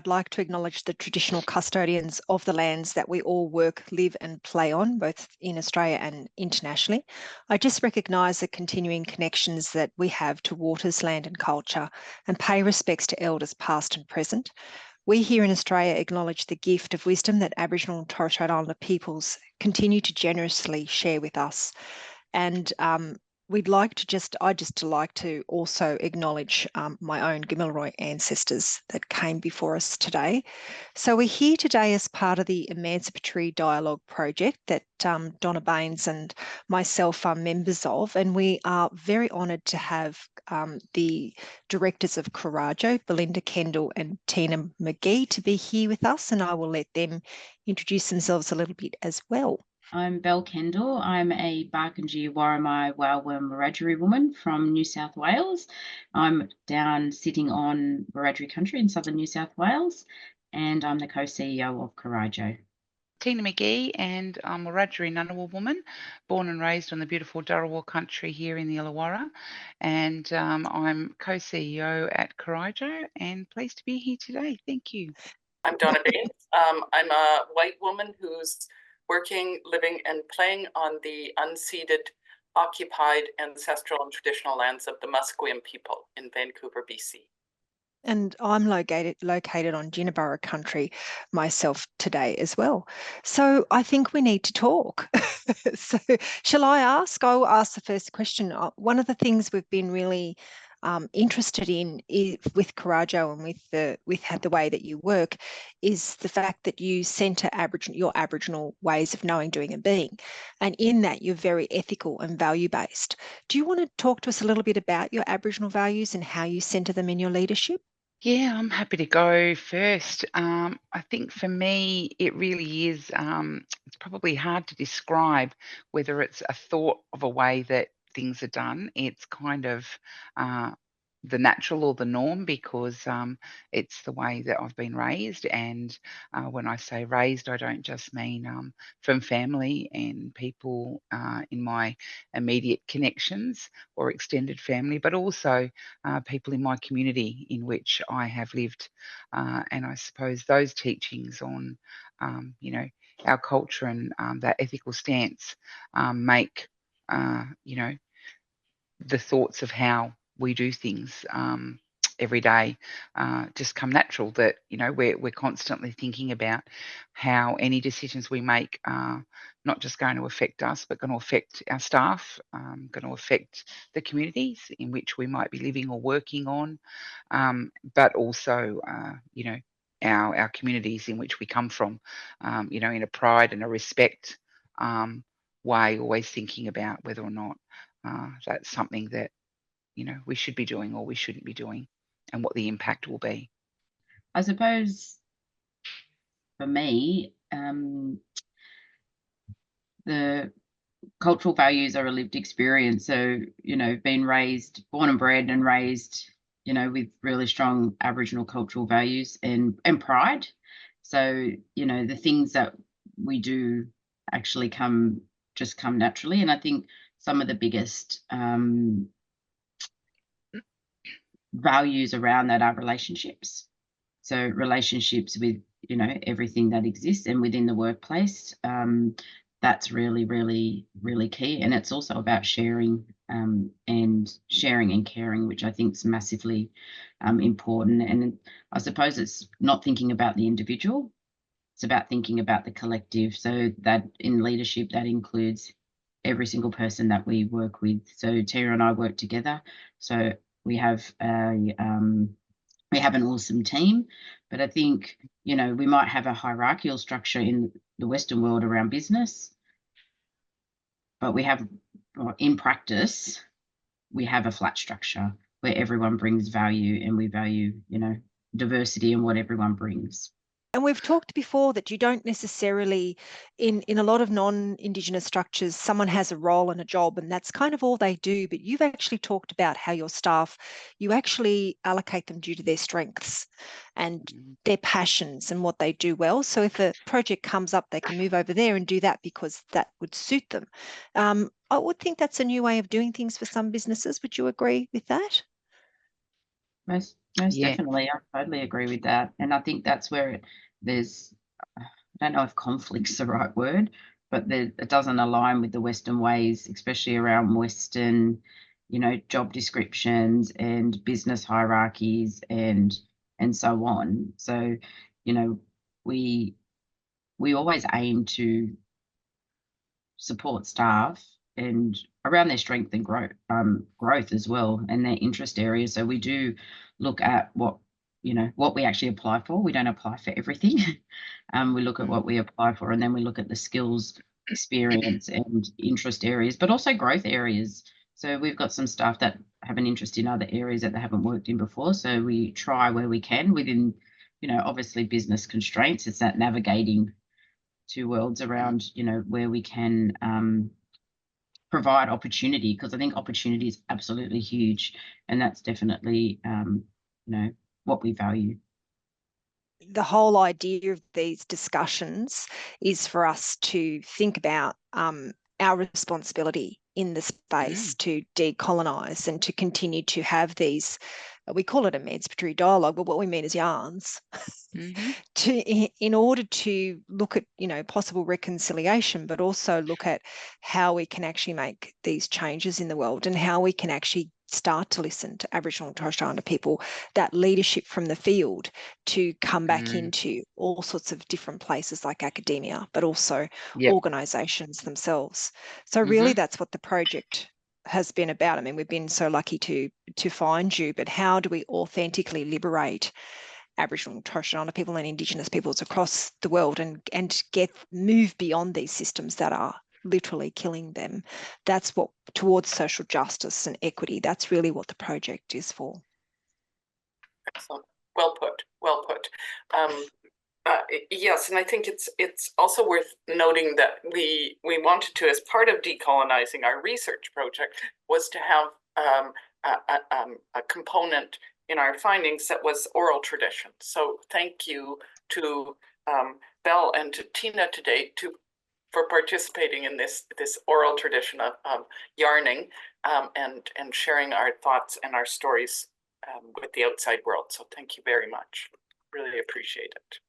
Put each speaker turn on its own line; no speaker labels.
I'd like to acknowledge the traditional custodians of the lands that we all work, live and play on, both in Australia and internationally. I just recognise the continuing connections that we have to waters, land and culture, and pay respects to elders past and present. We here in Australia acknowledge the gift of wisdom that Aboriginal and Torres Strait Islander peoples continue to generously share with us. And I'd just like to also acknowledge my own Gamilaroi ancestors that came before us today. So we're here today as part of the Emancipatory Dialogue project that Donna Baines and myself are members of, and we are very honoured to have the Directors of CURIJO, Belinda Kendal and Tina McGhie, to be here with us, and I will let them introduce themselves a little bit as well.
I'm Bel Kendal. I'm a Barkindji Worimi Wailwan Wiradjuri woman from New South Wales. I'm down sitting on Wiradjuri country in southern New South Wales, and I'm the co-CEO of CURIJO.
Tina McGhie, and I'm a Wiradjuri Ngunnawal woman, born and raised on the beautiful Ngunnawal country here in the Illawarra, and I'm co-CEO at CURIJO and pleased to be here today. Thank you.
I'm Donna Baines. I'm a white woman who's working, living and playing on the unceded, occupied, ancestral and traditional lands of the Musqueam people in Vancouver, BC.
And I'm located on Jinnaburra country myself today as well. So I think we need to talk. So shall I ask? I'll ask the first question. One of the things we've been really interested in with CURIJO and with the way that you work is the fact that you centre your Aboriginal ways of knowing, doing and being. And in that, you're very ethical and value-based. Do you want to talk to us a little bit about your Aboriginal values and how you centre them in your leadership?
Yeah, I'm happy to go first. I think for me, it really is, it's probably hard to describe whether it's a thought of a way that things are done. It's kind of the natural or the norm because it's the way that I've been raised. And when I say raised, I don't just mean from family and people in my immediate connections or extended family, but also people in my community in which I have lived. And I suppose those teachings on, our culture and that ethical stance make, the thoughts of how we do things every day just come natural, that we're constantly thinking about how any decisions we make are not just going to affect us but going to affect our staff, going to affect the communities in which we might be living or working on, but also our communities in which we come from, in a pride and a respect way, always thinking about whether or not that's something that we should be doing or we shouldn't be doing, and what the impact will be.
I suppose for me, the cultural values are a lived experience. So, being born and bred and raised, with really strong Aboriginal cultural values and pride. So, the things that we do actually come naturally. And I think some of the biggest values around that are relationships. So relationships with, everything that exists and within the workplace. That's really, really, really key. And it's also about sharing and caring, which I think is massively important. And I suppose it's not thinking about the individual. It's about thinking about the collective. So that in leadership, that includes every single person that we work with. So Tina and I work together. So we have an awesome team, but I think, we might have a hierarchical structure in the Western world around business, but in practice, we have a flat structure where everyone brings value and we value, diversity and what everyone brings.
And we've talked before that you don't necessarily, in a lot of non-Indigenous structures, someone has a role and a job and that's kind of all they do, but you've actually talked about how your staff, you actually allocate them due to their strengths and their passions and what they do well. So if a project comes up, they can move over there and do that because that would suit them. I would think that's a new way of doing things for some businesses. Would you agree with that?
Most
Yeah.
definitely. I totally agree with that. And I think that's where there's, I don't know if conflict's the right word, but it doesn't align with the Western ways, especially around Western, job descriptions and business hierarchies and so on. So, we always aim to support staff and around their strength and growth as well, and their interest areas. So we do look at what we actually apply for. We don't apply for everything. We look at what we apply for, and then we look at the skills, experience, and interest areas, but also growth areas. So we've got some staff that have an interest in other areas that they haven't worked in before. So we try where we can within, obviously business constraints. It's that navigating two worlds around, where we can provide opportunity, because I think opportunity is absolutely huge, and that's definitely, what we value.
The whole idea of these discussions is for us to think about our responsibility in the space to decolonise and to continue to have these, we call it emancipatory dialogue, but what we mean is yarns, in order to look at, possible reconciliation, but also look at how we can actually make these changes in the world and how we can actually start to listen to Aboriginal and Torres Strait Islander people, that leadership from the field to come back into all sorts of different places like academia, but also organisations themselves. So really that's what the project has been about. I mean, we've been so lucky to find you, but how do we authentically liberate Aboriginal and Torres Strait Islander people and Indigenous peoples across the world and move beyond these systems that are literally killing them? That's what, towards social justice and equity, that's really what the project is for.
Excellent. Well put. Well put. Yes, and I think it's also worth noting that we wanted to, as part of decolonizing our research project, was to have a component in our findings that was oral tradition. So thank you to Belle and to Tina today for participating in this oral tradition of yarning and sharing our thoughts and our stories with the outside world. So thank you very much. Really appreciate it.